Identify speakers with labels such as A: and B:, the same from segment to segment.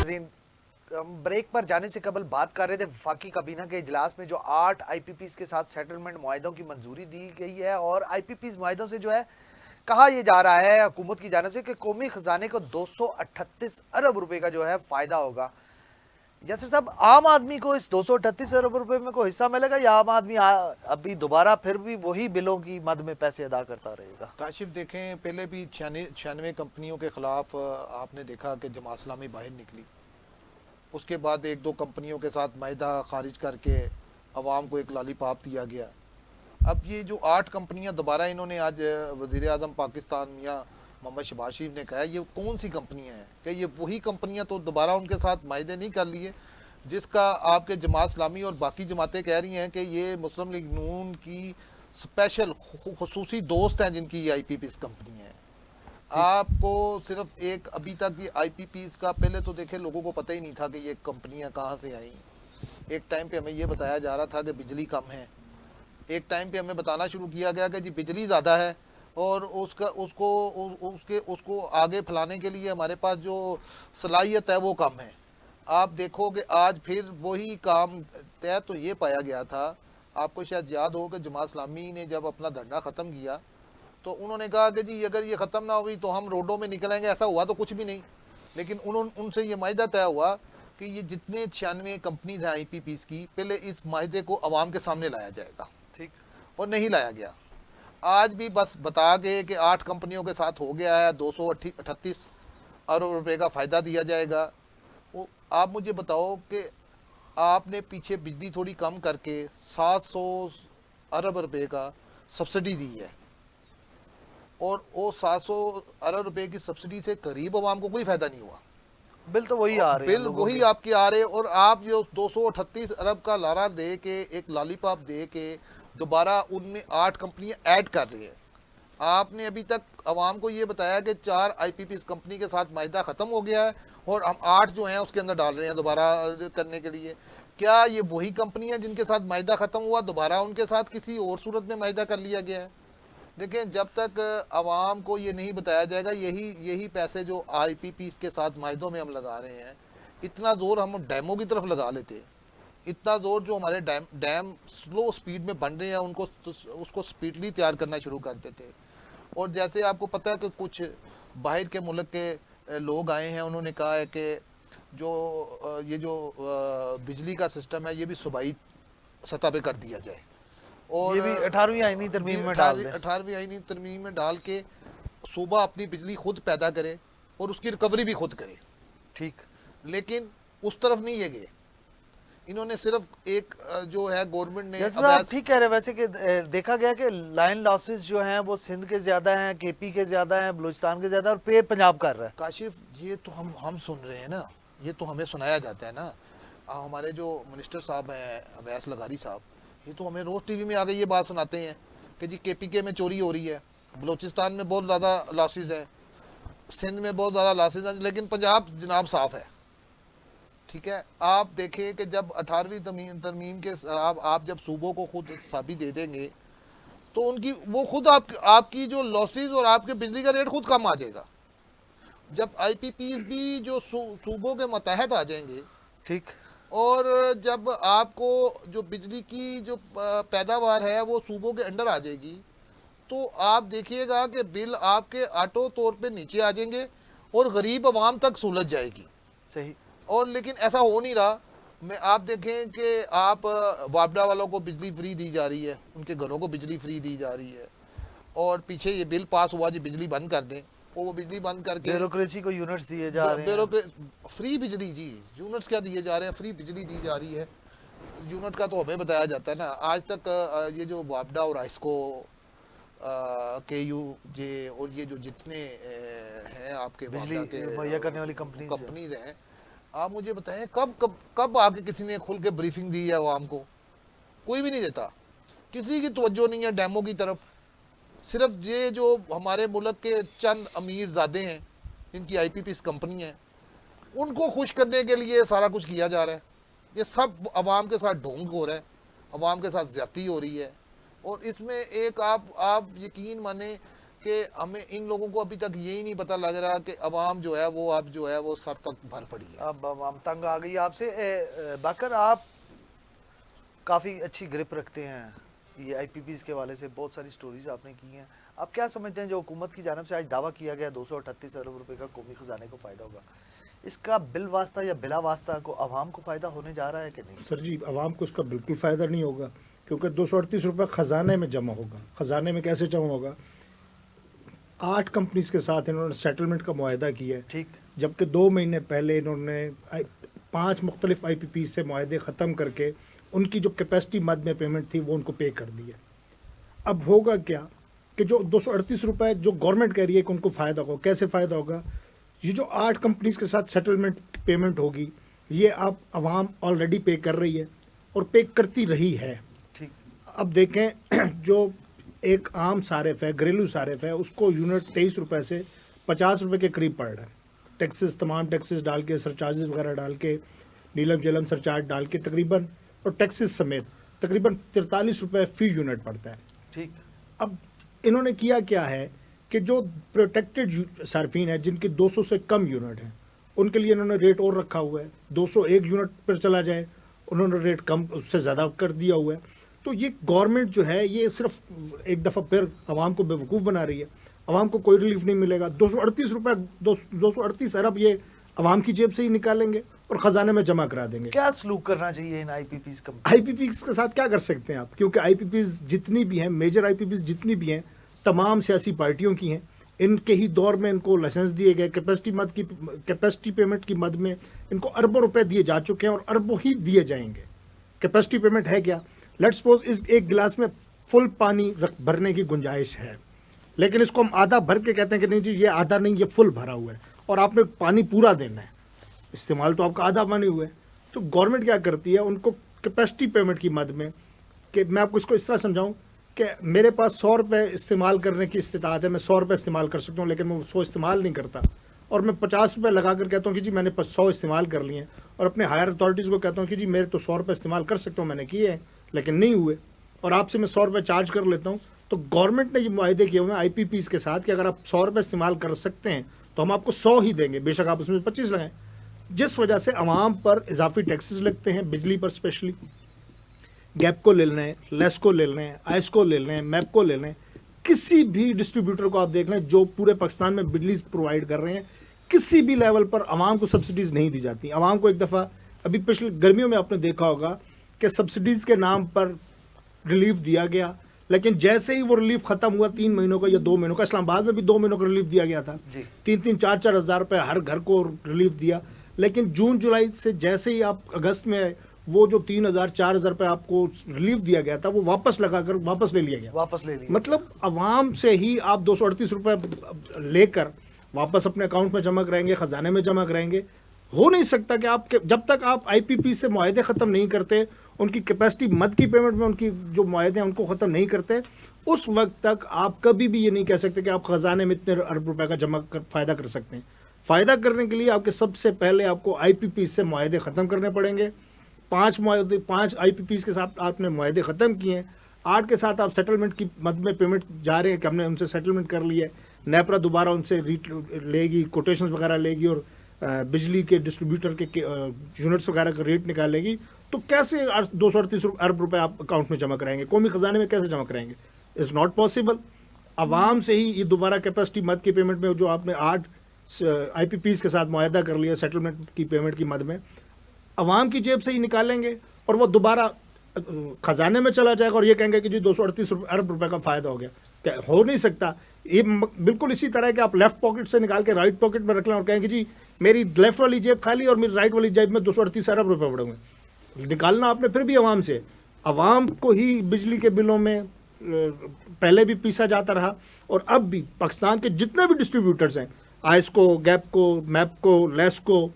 A: ناظرین، ہم بریک پر جانے سے قبل بات کر رہے تھے وفاقی کابینہ کے اجلاس میں جو 8 آئی پی پیز کے ساتھ سیٹلمنٹ معاہدوں کی منظوری دی گئی ہے، اور آئی پی پیز معاہدوں سے جو ہے کہا یہ جا رہا ہے حکومت کی جانب سے کہ قومی خزانے کو 238 ارب روپے کا جو ہے فائدہ ہوگا۔ جیسے صاحب، عام آدمی کو اس 238 ارب روپے میں کوئی حصہ ملے گا یا عام آدمی ابھی دوبارہ پھر بھی وہی بلوں کی مد میں پیسے ادا کرتا رہے گا؟
B: کاشف دیکھیں، پہلے بھی 96 کمپنیوں کے خلاف آپ نے دیکھا کہ جماعت اسلامی باہر نکلی، اس کے بعد ایک دو کمپنیوں کے ساتھ معاہدہ خارج کر کے عوام کو ایک لالی پاپ دیا گیا۔ اب یہ جو 8 کمپنیاں دوبارہ انہوں نے آج وزیر اعظم پاکستان میاں محمد شہباز شریف نے کہا یہ کون سی کمپنیاں ہیں؟ کہ یہ وہی کمپنیاں تو دوبارہ ان کے ساتھ معاہدے نہیں کر لیے جس کا آپ کے جماعت اسلامی اور باقی جماعتیں کہہ رہی ہیں کہ یہ مسلم لیگ نون کی اسپیشل خصوصی دوست ہیں جن کی یہ آئی پی پیز کمپنی ہیں۔ آپ کو صرف ایک ابھی تک یہ آئی پی پیز کا پہلے تو دیکھیں لوگوں کو پتہ ہی نہیں تھا کہ یہ کمپنیاں کہاں سے آئیں۔ ایک ٹائم پہ ہمیں یہ بتایا جا رہا تھا کہ بجلی کم ہے، ایک ٹائم پہ ہمیں بتانا شروع کیا گیا کہ جی بجلی زیادہ ہے اور اس کو آگے پھیلانے کے لیے ہمارے پاس جو صلاحیت ہے وہ کم ہے۔ آپ دیکھو کہ آج پھر وہی کام طے تو یہ پایا گیا تھا، آپ کو شاید یاد ہو کہ جماعت اسلامی نے جب اپنا دھرنا ختم کیا تو انہوں نے کہا کہ جی اگر یہ ختم نہ ہوئی تو ہم روڈوں میں نکلیں گے۔ ایسا ہوا تو کچھ بھی نہیں، لیکن ان سے یہ معاہدہ طے ہوا کہ یہ جتنے 96 کمپنیز ہیں آئی پی پیز کی، پہلے اس معاہدے کو عوام کے سامنے لایا جائے گا،
A: ٹھیک،
B: اور نہیں لایا گیا۔ آج بھی بس بتا گئے کہ 8 کمپنیوں کے ساتھ ہو گیا ہے، 238 ارب روپے کا فائدہ دیا جائے گا۔ آپ مجھے بتاؤ کہ آپ نے پیچھے بجلی تھوڑی کم کر کے 700 ارب روپے کا سبسڈی دی ہے، اور وہ 700 ارب روپے کی سبسڈی سے قریب عوام کو کوئی فائدہ نہیں ہوا۔
A: بل تو وہی آ رہے ہیں
B: بل
A: لوگوں
B: وہی
A: کے۔
B: آپ کے آ رہے، اور آپ جو 238 ارب کا لارا دے کے ایک لالی پاپ دے کے دوبارہ ان میں 8 کمپنیاں ایڈ کر رہی ہیں۔ آپ نے ابھی تک عوام کو یہ بتایا کہ 4 آئی پی پیز کمپنی کے ساتھ معاہدہ ختم ہو گیا ہے اور ہم 8 جو ہیں اس کے اندر ڈال رہے ہیں دوبارہ کرنے کے لیے۔ کیا یہ وہی کمپنیاں جن کے ساتھ معاہدہ ختم ہوا دوبارہ ان کے ساتھ کسی اور صورت میں معاہدہ کر لیا گیا ہے؟ دیکھیں، جب تک عوام کو یہ نہیں بتایا جائے گا، یہی پیسے جو آئی پی پیز کے ساتھ معاہدوں میں ہم لگا رہے ہیں، اتنا زور ہم ڈیموں کی طرف لگا لیتے، اتنا زور جو ہمارے ڈیم سلو سپیڈ میں بن رہے ہیں اس کو سپیڈلی تیار کرنا شروع کرتے تھے۔ اور جیسے آپ کو پتہ ہے کہ کچھ باہر کے ملک کے لوگ آئے ہیں، انہوں نے کہا ہے کہ یہ جو بجلی کا سسٹم ہے یہ بھی صوبائی سطح پہ کر دیا جائے، اور
A: یہ بھی 18ویں آئینی ترمیم میں ڈال دیں۔
B: 18ویں آئینی ترمیم میں ڈال کے صوبہ اپنی بجلی خود پیدا کرے اور اس کی ریکوری بھی خود کرے۔
A: ٹھیک،
B: لیکن اس طرف نہیں یہ گئے، انہوں نے صرف ایک جو ہے گورنمنٹ نے
A: جیسے آپ ٹھیک کہہ رہے ہیں، ویسے کہ دیکھا گیا کہ لائن لاسز جو ہیں وہ سندھ کے زیادہ ہیں، کے پی کے زیادہ ہیں، بلوچستان کے زیادہ، اور پے پنجاب کر رہا ہے۔
B: کاشف یہ تو ہم سن رہے ہیں نا، یہ تو ہمیں سنایا جاتا ہے نا۔ ہمارے جو منسٹر صاحب ہیں اویس لغاری صاحب، یہ تو ہمیں روز ٹی وی میں آگے یہ بات سناتے ہیں کہ جی کے پی کے میں چوری ہو رہی ہے، بلوچستان میں بہت زیادہ لاسز ہیں، سندھ میں بہت زیادہ لاسز ہیں، لیکن پنجاب جناب صاف ہے۔ ٹھیک ہے، آپ دیکھیں کہ جب 18ویں ترمیم کے آپ جب صوبوں کو خود حسابی دے دیں گے تو ان کی وہ خود آپ کی جو لاسز اور آپ کے بجلی کا ریٹ خود کم آ جائے گا۔ جب آئی پی پیز بھی جو صوبوں کے متحد آ جائیں گے،
A: ٹھیک،
B: اور جب آپ کو جو بجلی کی جو پیداوار ہے وہ صوبوں کے انڈر آ جائے گی، تو آپ دیکھیے گا کہ بل آپ کے آٹو طور پہ نیچے آ جائیں گے اور غریب عوام تک سہولت جائے گی۔
A: صحیح۔
B: اور لیکن ایسا ہو نہیں رہا۔ آپ دیکھیں کہ آپ وابڈا والوں کو بجلی فری دی جا رہی ہے، ان کے گھروں کو بجلی فری دی جا رہی ہے، اور پیچھے یہ بل پاس ہوا جی بجلی بند کر دیں، وہ بجلی بند کر کے
A: بیوروکریسی کو یونٹس دیے جا رہے ہیں۔
B: فری بجلی، جی یونٹس کیا دیے جا رہے ہیں، فری بجلی دی جا رہی ہے۔ یونٹ کا تو ہمیں بتایا جاتا ہے نا۔ آج تک یہ جو وابڈا اور آئسکو، کے یو جے، اور یہ جو جتنے ہیں آپ کے
A: بجلی
B: وابڈا کے
A: مہیا کرنے والی
B: کمپنیز ہیں، آپ مجھے بتائیں کب آ کے کسی نے کھل کے بریفنگ دی ہے عوام کو؟ کوئی بھی نہیں دیتا، کسی کی توجہ نہیں ہے ڈیموں کی طرف۔ صرف یہ جو ہمارے ملک کے چند امیر زادے ہیں جن کی آئی پی پیز کمپنی ہیں، ان کو خوش کرنے کے لیے سارا کچھ کیا جا رہا ہے۔ یہ سب عوام کے ساتھ ڈھونگ ہو رہا ہے، عوام کے ساتھ زیادتی ہو رہی ہے۔ اور اس میں ایک آپ یقین مانیں کہ ہمیں ان لوگوں کو ابھی تک یہی نہیں پتہ لگ رہا کہ عوام جو ہے وہ اب جو ہے وہ سر تک بھر پڑی ہے.
A: اب ہم تنگ آ گئی آپ سے. باقر آپ کافی اچھی گرپ رکھتے ہیں یہ آئی پی پیز کے حوالے سے, بہت ساری سٹوریز آپ نے کی ہیں. آپ کیا سمجھتے ہیں جو حکومت کی جانب سے آج دعویٰ کیا گیا 238 ارب روپے کا قومی خزانے کو فائدہ ہوگا, اس کا بل واسطہ یا بلا واسطہ کو عوام کو فائدہ ہونے جا رہا ہے کہ نہیں؟
C: سر جی, عوام کو اس کا بالکل فائدہ نہیں ہوگا, کیونکہ 238 روپے خزانے میں جمع ہوگا. خزانے میں کیسے جمع ہوگا؟ 8 کمپنیز کے ساتھ انہوں نے سیٹلمنٹ کا معاہدہ کیا ہے,
A: ٹھیک,
C: جبکہ 2 مہینے پہلے انہوں نے 5 مختلف آئی پی پی سے معاہدے ختم کر کے ان کی جو کیپیسٹی مد میں پیمنٹ تھی وہ ان کو پے کر دی ہے. اب ہوگا کیا کہ جو 238 روپے جو گورنمنٹ کہہ رہی ہے کہ ان کو فائدہ ہوگا, کیسے فائدہ ہوگا؟ یہ جو 8 کمپنیز کے ساتھ سیٹلمنٹ پیمنٹ ہوگی یہ اب عوام آلریڈی پے کر رہی ہے اور پے کرتی رہی ہے.
A: ٹھیک,
C: اب دیکھیں جو ایک عام صارف ہے, گھریلو صارف ہے, اس کو یونٹ 23 روپے سے 50 روپے کے قریب پڑ رہا ہے. ٹیکسز, تمام ٹیکسز ڈال کے, سرچارجز وغیرہ ڈال کے, نیلم جلم سرچارج ڈال کے تقریباً, اور ٹیکسز سمیت تقریباً 43 روپے فی یونٹ پڑتا ہے.
A: ٹھیک,
C: اب انہوں نے کیا ہے کہ جو پروٹیکٹڈ صارفین ہیں جن کی 200 سے کم یونٹ ہیں ان کے لیے انہوں نے ریٹ اور رکھا ہوا ہے, 201 یونٹ پر چلا جائے انہوں نے ریٹ کم اس سے زیادہ کر دیا ہوا ہے. تو یہ گورنمنٹ جو ہے یہ صرف ایک دفعہ پھر عوام کو بیوقوف بنا رہی ہے. عوام کو کوئی ریلیف نہیں ملے گا. 238 روپے 238 ارب یہ عوام کی جیب سے ہی نکالیں گے اور خزانے میں جمع کرا دیں گے.
A: کیا سلوک کرنا چاہیے ان آئی پی پیز
C: آئی پی پیز کے ساتھ کیا کر سکتے ہیں آپ؟ کیونکہ آئی پی پیز جتنی بھی ہیں, میجر آئی پی پیز جتنی بھی ہیں, تمام سیاسی پارٹیوں کی ہیں. ان کے ہی دور میں ان کو لائسنس دیے گئے, کیپیسٹی پیمنٹ کی مد میں ان کو اربوں روپے دیے جا چکے ہیں اور اربوں ہی دیے جائیں گے. کیپیسٹی پیمنٹ ہے کیا؟ لیٹ سپوز اس ایک گلاس میں فل پانی بھرنے کی گنجائش ہے, لیکن اس کو ہم آدھا بھر کے کہتے ہیں کہ نہیں جی یہ آدھا نہیں, یہ فل بھرا ہوا ہے اور آپ نے پانی پورا دینا ہے, استعمال تو آپ کا آدھا پانی ہوا ہے. تو گورنمنٹ کیا کرتی ہے ان کو کیپیسٹی پیمنٹ کی مد میں, کہ میں آپ کو اس کو اس طرح سمجھاؤں کہ میرے پاس 100 روپے استعمال کرنے کی استطاعت ہے, میں 100 روپے استعمال کر سکتا ہوں, لیکن میں 100 استعمال نہیں کرتا, اور میں 50 روپے لگا کر کہتا ہوں کہ جی میں نے 100 استعمال کر لیے ہیں, اور اپنے ہائر اتھارٹیز کو کہتا ہوں کہ جی میرے تو 100 روپے استعمال کر سکتا ہوں, میں نے کیے ہیں لیکن نہیں ہوئے, اور آپ سے میں 100 روپے چارج کر لیتا ہوں. تو گورنمنٹ نے یہ معاہدے کیے ہوئے ہیں آئی پی پیز کے ساتھ کہ اگر آپ 100 روپے استعمال کر سکتے ہیں تو ہم آپ کو 100 ہی دیں گے, بے شک آپ اس میں 25 لگائیں. جس وجہ سے عوام پر اضافی ٹیکسز لگتے ہیں, بجلی پر اسپیشلی. گیپ کو لے لیں, لیس کو لے لیں, آئس کو لے لیں, میپ کو لے لیں, کسی بھی ڈسٹریبیوٹر کو آپ دیکھ لیں جو پورے پاکستان میں بجلی پرووائڈ کر رہے ہیں, کسی بھی لیول پر عوام کو سبسڈیز نہیں دی جاتی. عوام کو ایک دفعہ ابھی پچھلے گرمیوں میں آپ نے دیکھا ہوگا کہ سبسڈیز کے نام پر ریلیف دیا گیا, لیکن جیسے ہی وہ ریلیف ختم ہوا 3 مہینوں کا یا 2 مہینوں کا, اسلام آباد میں بھی 2 مہینوں کا ریلیف دیا گیا تھا, 3-3 4-4 ہزار روپے ہر گھر کو ریلیف دیا, لیکن جون جولائی سے جیسے ہی آپ اگست میں وہ جو 3,000-4,000 روپے آپ کو ریلیف دیا گیا تھا وہ واپس لگا کر واپس لے لیا گیا. مطلب عوام سے ہی آپ 238 روپے لے کر واپس اپنے اکاؤنٹ میں جمع کرائیں گے, خزانے میں جمع کرائیں گے. ہو نہیں سکتا کہ آپ جب تک آپ آئی پی پی سے معاہدے ختم نہیں کرتے, ان کی کیپیسٹی مد کی پیمنٹ میں ان کی جو معاہدے ہیں ان کو ختم نہیں کرتے, اس وقت تک آپ کبھی بھی یہ نہیں کہہ سکتے کہ آپ خزانے میں اتنے ارب روپے کا جمع کر فائدہ کر سکتے ہیں. فائدہ کرنے کے لیے آپ کے سب سے پہلے آپ کو آئی پی پی سے معاہدے ختم کرنے پڑیں گے. 5 آئی پی پیز کے ساتھ آپ نے معاہدے ختم کیے ہیں, 8 کے ساتھ آپ سیٹلمنٹ کی مد میں پیمنٹ جا رہے ہیں کہ ہم نے ان سے سیٹلمنٹ کر لی ہے, نیپرا دوبارہ ان سے ریٹ لے گی, کوٹیشنز وغیرہ لے گی, اور بجلی کے ڈسٹریبیوٹر کے یونٹس وغیرہ کا ریٹ نکالے گی. تو کیسے 238 ارب روپے آپ اکاؤنٹ میں جمع کرائیں گے, قومی خزانے میں کیسے جمع کرائیں گے؟ Is not possible. عوام سے ہی یہ دوبارہ کیپیسٹی مد کی پیمنٹ میں جو آپ نے 8 آئی پی پیز کے ساتھ معاہدہ کر لیا سیٹلمنٹ کی پیمنٹ کی مد میں, عوام کی جیب سے ہی نکالیں گے اور وہ دوبارہ خزانے میں چلا جائے گا, اور یہ کہیں گے کہ جی 238 ارب روپے کا فائدہ ہو گیا. کیا ہو نہیں سکتا؟ یہ بالکل اسی طرح ہے کہ آپ لیفٹ پاکٹ سے نکال کے رائٹ پاکٹ میں رکھ لیں اور کہیں کہ جی میری لیفٹ والی جیب خالی اور میری رائٹ والی جیب میں 238 ارب روپے پڑے ہوئے. نکالنا آپ نے پھر بھی عوام سے, عوام کو ہی بجلی کے بلوں میں پہلے بھی پیسا جاتا رہا, اور اب بھی پاکستان کے جتنے بھی ڈسٹریبیوٹرز ہیں, آئس کو, گیپ کو, میپ کو, لیس کو,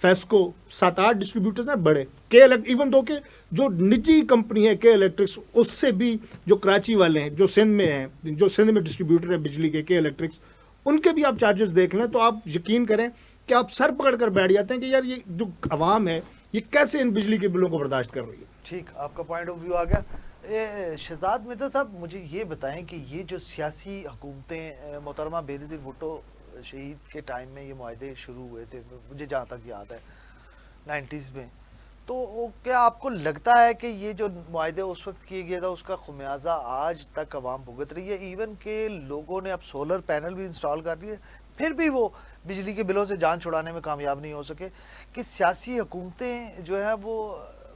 C: فیس کو, 7-8 ڈسٹریبیوٹرز ہیں بڑے. ایون دو کہ جو نجی کمپنی ہے کے الیکٹرکس, اس سے بھی جو کراچی والے ہیں, جو سندھ میں ہیں, جو سندھ میں ڈسٹریبیوٹر ہے بجلی کے الیکٹرکس, ان کے بھی آپ چارجز دیکھ لیں تو آپ یقین کریں کہ آپ سر پکڑ کر بیٹھ جاتے ہیں کہ یار یہ جو عوام ہے یہ کیسے ان بجلی کے بلوں کو برداشت کر رہی ہے.
A: ٹھیک, آپ کا پوائنٹ آف ویو آ گیا. شہزاد مرزا صاحب مجھے یہ بتائیں کہ یہ جو سیاسی حکومتیں محترمہ بینظیر بھٹو شہید کے ٹائم میں یہ معاہدے شروع ہوئے تھے مجھے جہاں تک یاد ہے 90s میں، تو کیا آپ کو لگتا ہے کہ یہ جو معاہدے اس وقت کیے گیا تھا اس کا خمیازہ آج تک عوام بھگت رہی ہے؟ ایون کہ لوگوں نے اب سولر پینل بھی انسٹال کر دیے پھر بھی وہ بجلی کے بلوں سے جان چھڑانے میں کامیاب نہیں ہو سکے، کہ سیاسی حکومتیں جو ہیں وہ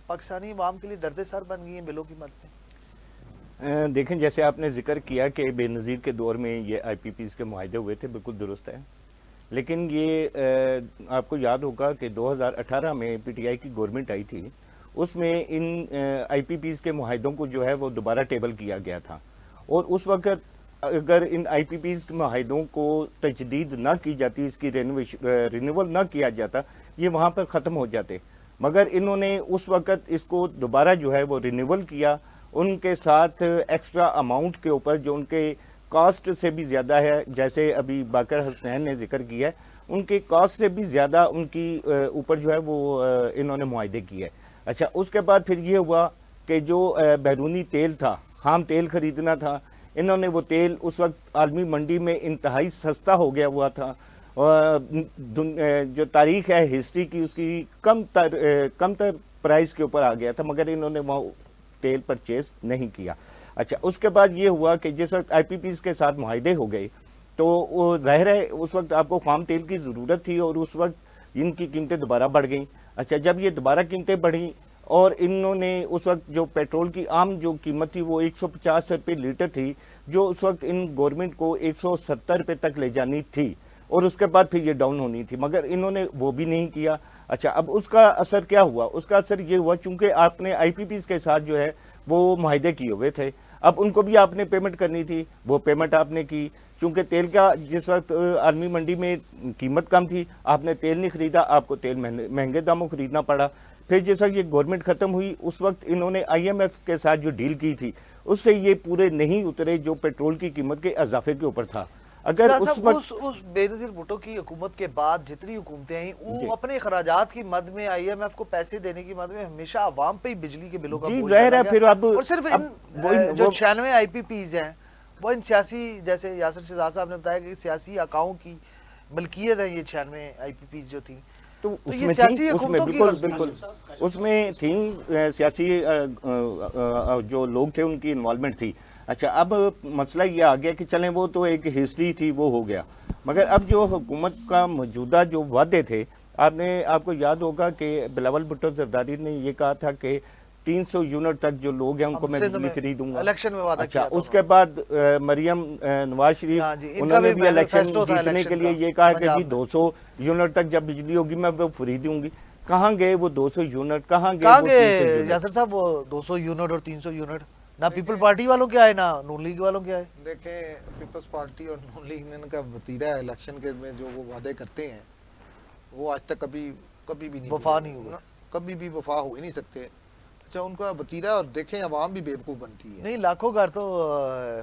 A: پاکستانی عوام کے لیے درد سر بن گئی ہیں بلوں کی مد میں؟
D: دیکھیں جیسے آپ نے ذکر کیا کہ بے نظیر کے دور میں یہ آئی پی پیز کے معاہدے ہوئے تھے، بالکل درست ہے، لیکن یہ آپ کو یاد ہوگا کہ 2018 میں پی ٹی آئی کی گورنمنٹ آئی تھی، اس میں ان آئی پی پیز کے معاہدوں کو جو ہے وہ دوبارہ ٹیبل کیا گیا تھا، اور اس وقت اگر ان آئی پی پیز کے معاہدوں کو تجدید نہ کی جاتی، اس کی رینیول نہ کیا جاتا، یہ وہاں پر ختم ہو جاتے، مگر انہوں نے اس وقت اس کو دوبارہ جو ہے وہ رینیول کیا، ان کے ساتھ ایکسٹرا اماؤنٹ کے اوپر جو ان کے کاسٹ سے بھی زیادہ ہے، جیسے ابھی باقر حسنین نے ذکر کیا ہے، ان کے کاسٹ سے بھی زیادہ ان کی اوپر جو ہے وہ انہوں نے معاہدے کیے۔ اچھا، اس کے بعد پھر یہ ہوا کہ جو بیرونی تیل تھا، خام تیل خریدنا تھا، انہوں نے وہ تیل اس وقت عالمی منڈی میں انتہائی سستا ہو گیا ہوا تھا، جو تاریخ ہے ہسٹری کی اس کی کم تر پرائز کے اوپر آ گیا تھا، مگر انہوں نے وہ تیل پرچیز نہیں کیا۔ اچھا، اس کے بعد یہ ہوا کہ جس وقت آئی پی پیز کے ساتھ معاہدے ہو گئے تو وہ ظاہر ہے اس وقت آپ کو خام تیل کی ضرورت تھی، اور اس وقت ان کی قیمتیں دوبارہ بڑھ گئیں۔ اچھا، جب یہ دوبارہ قیمتیں بڑھیں اور انہوں نے اس وقت جو پیٹرول کی عام جو قیمت تھی وہ 150 روپے لیٹر تھی، جو اس وقت ان گورنمنٹ کو 170 روپے تک لے جانی تھی، اور اس کے بعد پھر یہ ڈاؤن ہونی تھی، مگر انہوں نے وہ بھی نہیں کیا۔ اچھا، اب اس کا اثر کیا ہوا؟ اس کا اثر یہ ہوا چونکہ آپ نے آئی پی پیز کے ساتھ جو ہے وہ معاہدے کیے ہوئے تھے، اب ان کو بھی آپ نے پیمنٹ کرنی تھی، وہ پیمنٹ آپ نے کی، چونکہ تیل کا جس وقت عالمی منڈی میں قیمت کم تھی، آپ نے تیل نہیں خریدا، آپ کو تیل مہنگے داموں خریدنا پڑا۔ پھر جس وقت یہ گورنمنٹ ختم ہوئی، اس وقت انہوں نے آئی ایم ایف کے ساتھ جو ڈیل کی تھی اس سے یہ پورے نہیں اترے جو پیٹرول کی قیمت کے اضافے کے اوپر تھا۔ اگر اس وقت
A: اس بے نظیر بھٹو کی حکومت کے بعد جتنی حکومتیں آئیں وہ اپنے اخراجات کی مد میں آئی ایم ایف کو پیسے دینے کی مد میں ہمیشہ عوام پہ ہی بجلی کے بلوں کا بوجھ
D: ظاہر ہے۔
A: ڈالا
D: پھر
A: گیا،
D: اب
A: اور صرف ان جو 96 آئی پی پیز ہیں وہ ان سیاسی، جیسے یاسر شہزاد صاحب نے بتایا کہ سیاسی اکاؤں کی ملکیت ہے یہ 96 آئی پی پیز جو تھیں،
D: تو
A: یہ سیاسی حکومتوں کی غلطی
D: بالکل اس میں تھیں سیاسی جو لوگ تھے ان کی انوالومنٹ تھی۔ اچھا، اب مسئلہ یہ آ گیا کہ چلیں وہ تو ایک ہسٹری تھی، وہ ہو گیا، مگر اب جو حکومت کا موجودہ جو وعدے تھے، آپ کو یاد ہوگا کہ بلاول بھٹو زرداری نے یہ کہا تھا کہ 300 یونٹ تک جو لوگ ہیں ان کو میں بجلی خریدوں گا،
A: الیکشن میں وعدہ کیا
D: اچھا، اس کے بعد مریم نواز شریف انہوں نے بھی الیکشن جیتنے کے لیے یہ کہا کہ جی 200 یونٹ تک جب بجلی ہوگی میں وہ خریدوں گی۔ کہاں گئے وہ 200 یونٹ؟ کہاں گئے
A: یاسر صاحب وہ 200 یونٹ اور 300 یونٹ؟ نہ پیپل پارٹی والوں کے آئے، نہ نون لیگ والوں کے آئے۔
B: دیکھیں، پیپلز پارٹی اور نون لیگ نے ان کا وتیرہ ہے الیکشن کے میں جو وہ وعدے کرتے ہیں وہ آج تک کبھی بھی نہیں
A: وفا نہیں ہوا،
B: کبھی بھی وفا ہو ہی نہیں سکتے۔ اچھا، ان کا وتیرہ، اور دیکھیں عوام بھی بیوقوف بنتی ہے۔
A: نہیں، لاکھوں گھر تو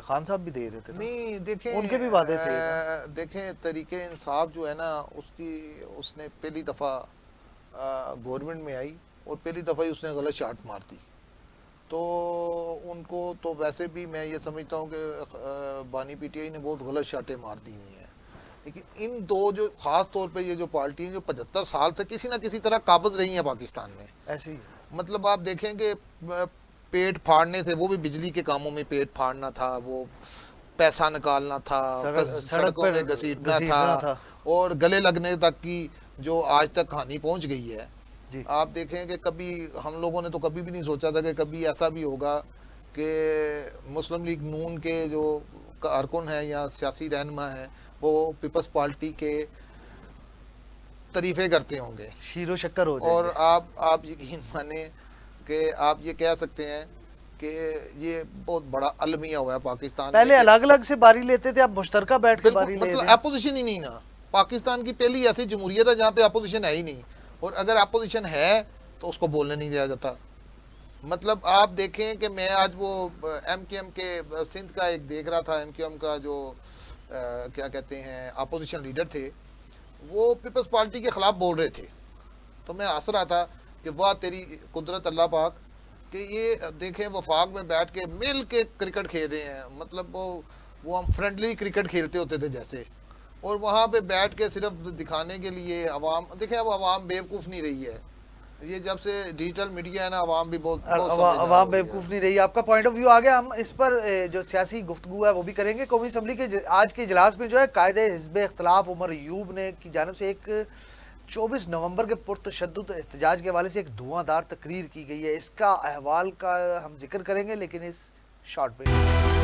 A: خان صاحب بھی دے رہے تھے،
B: نہیں دیکھیں
A: ان کے بھی وعدے تھے۔
B: دیکھیں طریقہ انصاف جو ہے نا، اس نے پہلی دفعہ گورنمنٹ میں آئی اور پہلی دفعہ ہی اس نے غلط شاٹ مار دی، تو ان کو تو ویسے بھی میں یہ سمجھتا ہوں کہ بانی پی ٹی آئی نے بہت غلط شاٹیں مار دی ہوئی ہیں، لیکن ان دو جو خاص طور پہ یہ جو پارٹی ہیں جو 75 سال سے کسی نہ کسی طرح قابض رہی ہیں پاکستان میں،
A: ایسے ہی
B: مطلب آپ دیکھیں کہ پیٹ پھاڑنے سے، وہ بھی بجلی کے کاموں میں پیٹ پھاڑنا تھا، وہ پیسہ نکالنا تھا، سڑکوں میں گھسیٹنا تھا، اور گلے لگنے تک کی جو آج تک کہانی پہنچ گئی ہے۔
A: جی،
B: آپ دیکھیں کہ کبھی ہم لوگوں نے تو کبھی بھی نہیں سوچا تھا کہ کبھی ایسا بھی ہوگا کہ مسلم لیگ نون کے جو کارکن ہیں یا سیاسی رہنما ہیں وہ پیپلز پارٹی کے تعریفیں کرتے ہوں گے،
A: شیر و شکر ہو جائے،
B: اور آپ یقین مانیں کہ آپ یہ کہہ سکتے ہیں کہ یہ بہت بڑا المیہ ہوا ہے پاکستان۔
A: پہلے الگ الگ سے باری لیتے تھے، اب مشترکہ بیٹھ کے باری لے
B: مطلب
A: رہے ہیں۔
B: اپوزیشن ہی نہیں نا، پاکستان کی پہلی ایسی جمہوریت ہے جہاں پہ اپوزیشن ہے ہی نہیں، اور اگر اپوزیشن ہے تو اس کو بولنے نہیں دیا جاتا۔ مطلب آپ دیکھیں کہ میں آج وہ ایم کیو ایم کے سندھ کا ایک دیکھ رہا تھا، ایم کیو ایم کا جو کیا کہتے ہیں اپوزیشن لیڈر تھے، وہ پیپلز پارٹی کے خلاف بول رہے تھے، تو میں ہنس رہا تھا کہ واہ تیری قدرت اللہ پاک کہ یہ دیکھیں وفاق میں بیٹھ کے مل کے کرکٹ کھیل رہے ہیں، مطلب وہ ہم فرینڈلی کرکٹ کھیلتے ہوتے تھے جیسے، اور وہاں پہ بیٹھ کے صرف دکھانے کے لیے عوام، دیکھیں اب عوام بیوقوف نہیں رہی ہے، یہ جب سے ڈیجیٹل میڈیا ہے نا عوام بھی بہت
A: عوام
B: سمجھدار
A: بیوقوف نہیں رہی. آپ کا پوائنٹ آف ویو آ گیا. ہم اس پر جو سیاسی گفتگو ہے وہ بھی کریں گے. قومی اسمبلی کے آج کے اجلاس میں جو ہے قائد حزب اختلاف عمر ایوب نے کی جانب سے ایک 24 نومبر کے پرتشدد احتجاج کے حوالے سے ایک دھواں دار تقریر کی گئی ہے. اس کا احوال کا ہم ذکر کریں گے لیکن اس شارٹ بریک